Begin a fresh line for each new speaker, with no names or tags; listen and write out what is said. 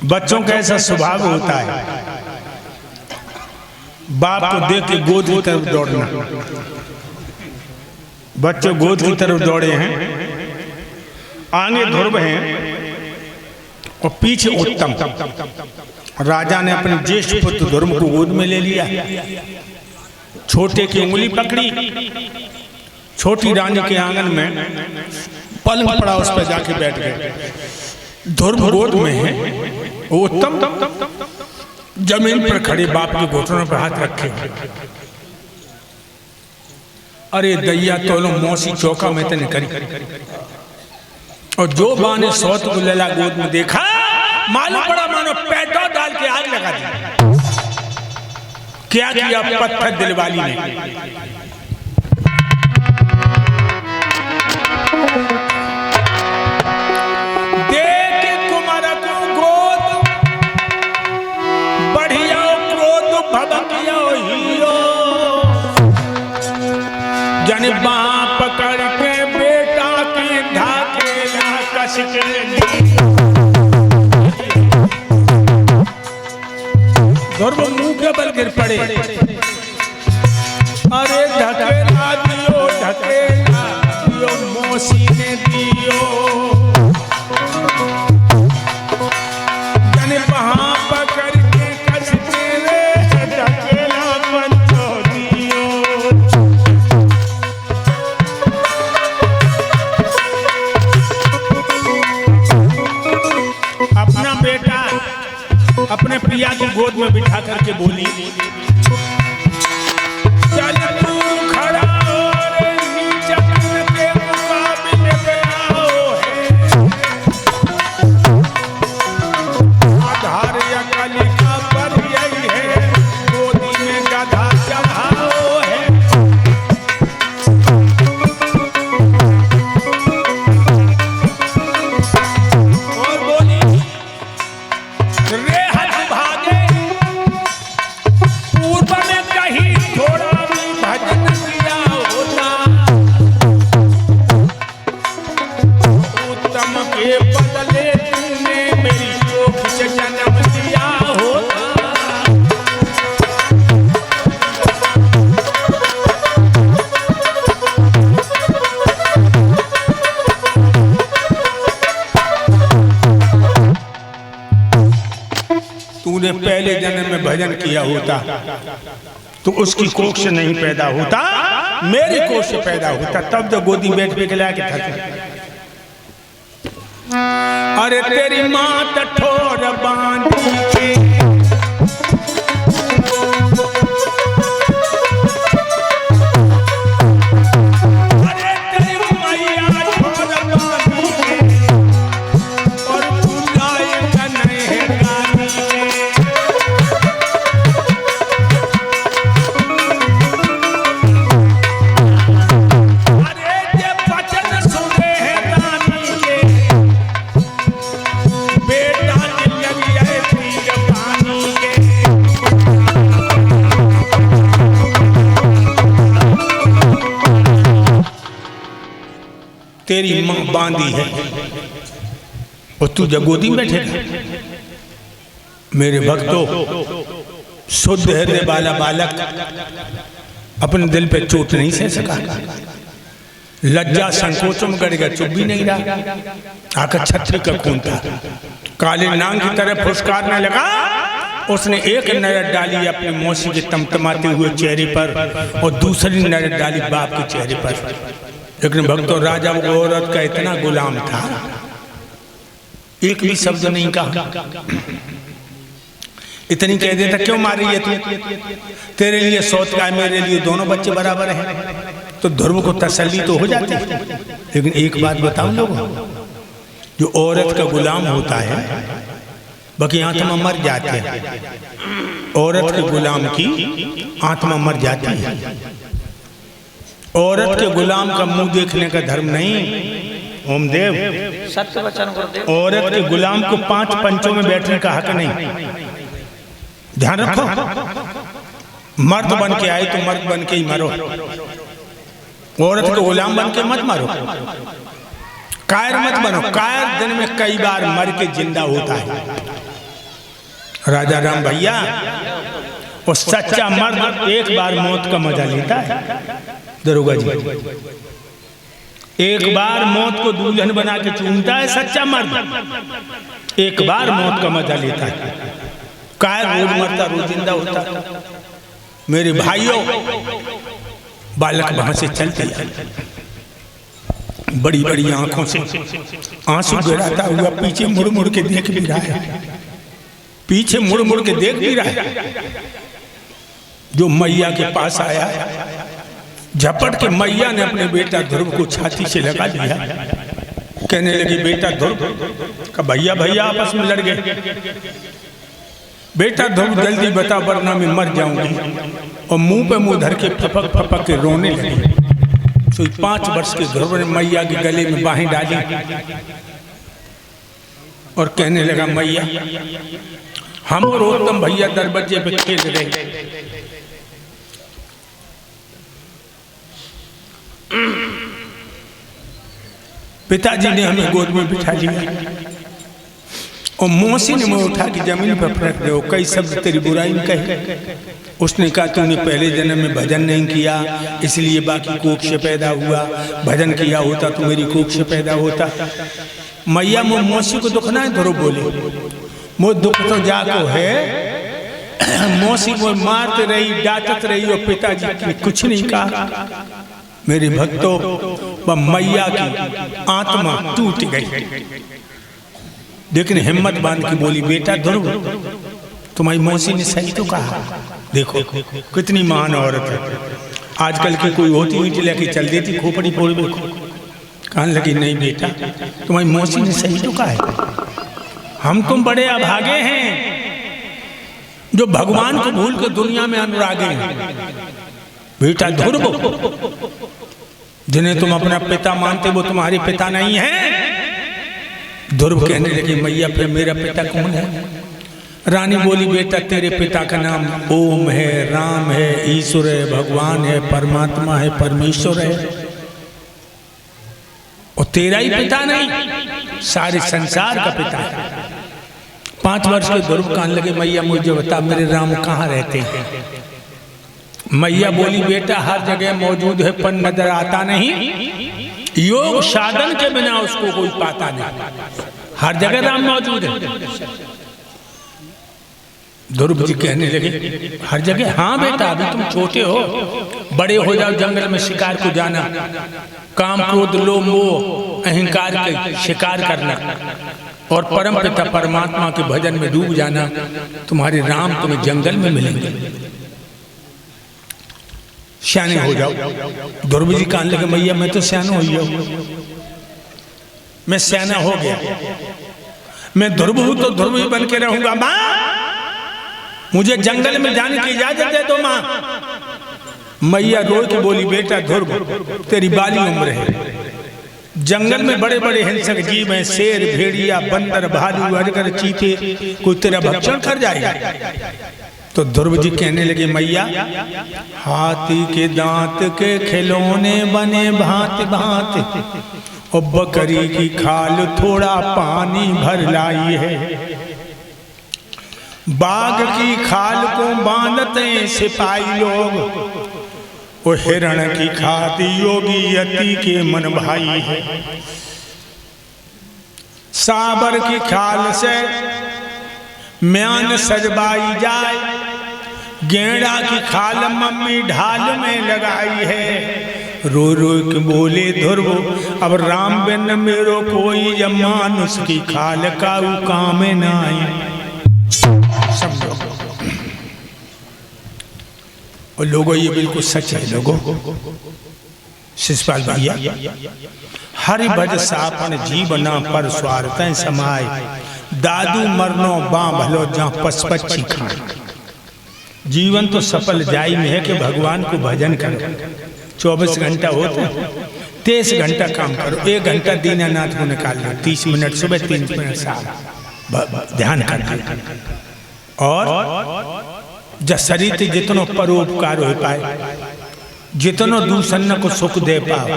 बच्चों का ऐसा स्वभाव होता है, बाप को देख के गोद की तरफ दौड़ना। बच्चे गोद की तरफ दौड़े हैं, आगे ध्रुव हैं और पीछे उत्तम। राजा ने अपने ज्येष्ठ पुत्र ध्रुव को गोद में ले लिया, छोटे की उंगली पकड़ी, छोटी रानी के आंगन में पलंग पड़ा, उस पर जाके बैठ गए। ध्रुव गोद में है, उत्तम जमीन पर खड़े बाप के घुटनों पर हाथ रखे। अरे दैया तोलो मौसी चौका में तने करी। और जो बाने सौत को लला गोद में देखा, मालूम पड़ा मानो पेट्रोल डाल के आग लगा दी। क्या किया पत्थर दिलवाली ने। देख कुमार को गोद बढ़िया क्रोध भबकिया हियो, जन बाप पकड़ के बेटा के ढाकेला कस के। ध्रुव मुंह के बल गिर पड़े। अरे ढकेला दियो, ढकेला दियो, मौसी ने दियो। जन वहां पकड़ के कस के रे ढकेला पंचो दियो। अपना बेटा अपने प्रिया की गोद में बिठा करके बोली, चल तू खड़ा और जगन के मुकाबले पे आओ है। आधार या कालिका पर यही है, गोदी में गधा चढ़ाओ है। और बोली, रे पूर्व में कहीं थोड़ा भी भजन किया होता, उत्तम के बदले तुमने मेरी कोख से जन्म दिया होता। तूने पहले जन्म में भजन किया होता तो उसकी कोख से नहीं पैदा होता, मेरी कोख से पैदा होता, तब तो गोदी बैठ पे खिला के था। अरे तेरी माँ कठोर बांधी के, अरे तेरी मैया कठोर बांधी के, और तू लायक नहीं है गानी के। तेरी मां बांधी है और तू जगोदी में बैठेगा। मेरे भक्तों, शुद्ध हृदय वाला बालक अपने दिल पे चोट नहीं सह सका, लज्जा संकोचों में गड़ गया, चुप भी नहीं रहा। आकर छत्री का खून था, काले नांग की तरह फुसकारने लगा। उसने एक नजर डाली अपनी मौसी के तमतमाते हुए चेहरे पर और दूसरी नजर डाली बाप के चेहरे पर। लेकिन भक्तों, राजा वो औरत का इतना गुलाम था, एक भी शब्द नहीं कहा। इतनी कह देता, क्यों मार रही है तू? तेरे लिए सौत का है, मेरे लिए दोनों बच्चे बराबर हैं। तो ध्रुव को तसल्ली तो हो जाती। लेकिन एक बात बताऊं लोगों, जो औरत का गुलाम होता है बाकी आत्मा मर जाती है। औरत के गुलाम की आत्मा मर जाती है। औरत के गुलाम का मुंह देखने का धर्म नहीं। ओमदेव
सत्य वचन गुरुदेव।
औरत के गुलाम को 5 पंचों में बैठने का हक नहीं। ध्यान रखो, मर्द बन के आए तो मर्द बन के ही मरो, औरत को गुलाम बन के मत मरो। कायर मत बनो। कायर दिन में कई बार मर के जिंदा होता है। राजा राम भैया, और सच्चा मर्द एक बार मौत का मजा लेता है दरोगा जी। एक बार मौत को दुल्हन बना के चूमता है सच्चा मर्द, एक बार मौत का मजा लेता है। काय रोज मरता रोज जिंदा होता। मेरे भाइयों, बालक वहां से चलते बड़ी बड़ी आंखों से आंसू गिराता हुआ पीछे मुड़ मुड़ के देख भी रहा है, पीछे मुड़ मुड़ के देख भी रहा है। जो मैया के पास आया, झपट के मैया ने अपने बेटा ध्रुव को छाती से लगा दिया। कहने लगी, बेटा ध्रुव का भैया भैया आपस में लड़ गए। बेटा ध्रुव जल्दी बता वरना मैं मर जाऊंगी। और मुंह पे मुंह धर के फपक फपक के रोने लगी। तो 5 वर्ष के ध्रुव ने मैया के गले में बाहें डाली और कहने लगा, मैया हम और उत्तम भैया दरवाजे पे खेल रहे, पिताजी ने हमें गोद में बिठा लिया और मौसी ने मुझे उठा के जमीन पर फेंक दे। कई शब्द तेरी बुराई में कहे। उसने कहा, तूने पहले जन्म में भजन नहीं किया इसलिए बाकी कोख से पैदा हुआ, भजन किया होता तो मेरी कोख से पैदा होता। मैया मुझ मौसी को दुख ना है? ध्रुव बोले, मुझ दुख तो जाको है। मौसी को मारते रही, डांटत रही और पिताजी ने कुछ नहीं कहा। मेरे भक्तों, वह मैया की आत्मा टूट गई, लेकिन हिम्मत बांध के बोली, बेटा ध्रुव तुम्हारी मौसी ने सही तो कहा। देखो कितनी महान औरत है। आजकल की कोई होती हुई लेके चल देती खोपड़ी फोड़ में। कहने लगी, नहीं बेटा तुम्हारी मौसी ने सही तो कहा है। हम तुम बड़े अभागे हैं जो भगवान को भूल कर दुनिया में अनुरागे हैं। बेटा ध्रुव, जिन्हें तुम अपना पिता मानते वो तुम्हारे पिता नहीं है। ध्रुव कहने लगे, मैया फिर मेरा पिता कौन है? रानी बोली, बेटा तेरे पिता का नाम ओम है, राम है, ईश्वर है, भगवान है, परमात्मा है, परमेश्वर है। और तेरा ही पिता नहीं, सारे संसार का पिता है। 5 वर्ष के ध्रुव कहने लगे, मैया मुझे बता मेरे राम कहाँ रहते हैं? मैया बोली, बेटा हर जगह मौजूद है पर नजर आता नहीं। योग साधन के बिना उसको कोई पाता नहीं। हर जगह राम मौजूद है। ध्रुव जी कहने लगे, हर जगह? हाँ बेटा, अभी तुम छोटे हो, बड़े हो जाओ जंगल में शिकार को जाना, काम क्रोध लोभ मोह अहंकार के शिकार करना और परम पिता परमात्मा के भजन में डूब जाना। तुम्हारे राम तुम्हें जंगल में मिलेंगे। सियाने हो जाओ। ध्रुव जी कहने लगे, मैया मैं तो सियाना हो गया, मैं सियाना हो गया, मैं ध्रुव हूं तो ध्रुव ही बन के रहूंगा। माँ मुझे जंगल में जाने की इजाजत दे दो माँ। मैया रो के बोली, बेटा ध्रुव तेरी बाली उम्र है, जंगल में बड़े बड़े हिंसक जीव हैं, शेर भेड़िया बंदर भालू अजगर चीते, कोई तेरा भक्षण कर जाएगा। तो ध्रुव जी कहने लगे, मैया हाथी के दांत के खिलौने बने भांति भांति, और बकरी की खाल थोड़ा पानी भर लाई है, बाघ की खाल को बांधते सिपाही लोग, वो हिरण की खाती योगी यति के मन भाई है, साबर की खाल से म्यान सजबाई जाए, गेंडा की खाल मम्मी ढाल में लगाई है। रो रो के बोले ध्रुव, अब राम बिन मेरो कोई, जब मानुष की खाल का काम न आई। और लोगों ये बिल्कुल सच है। लोगों शिषपाल भैया, हरि भज सापन जीवना पर स्वार्थ समाय, दादू मरनो बाँ भलो जहाँ पशपक्षी खाए। जीवन तो सफल जाई में है कि भगवान को भजन करो। 24 घंटा होता, 23 घंटा काम करो, 1 घंटा दीनानाथ को निकाल लो, 30 मिनट सुबह 3 मिनट शाम ध्यान करना। और जब शरीर जितनो परोपकार हो पाए, जितनो दूसरन को सुख दे पाओ,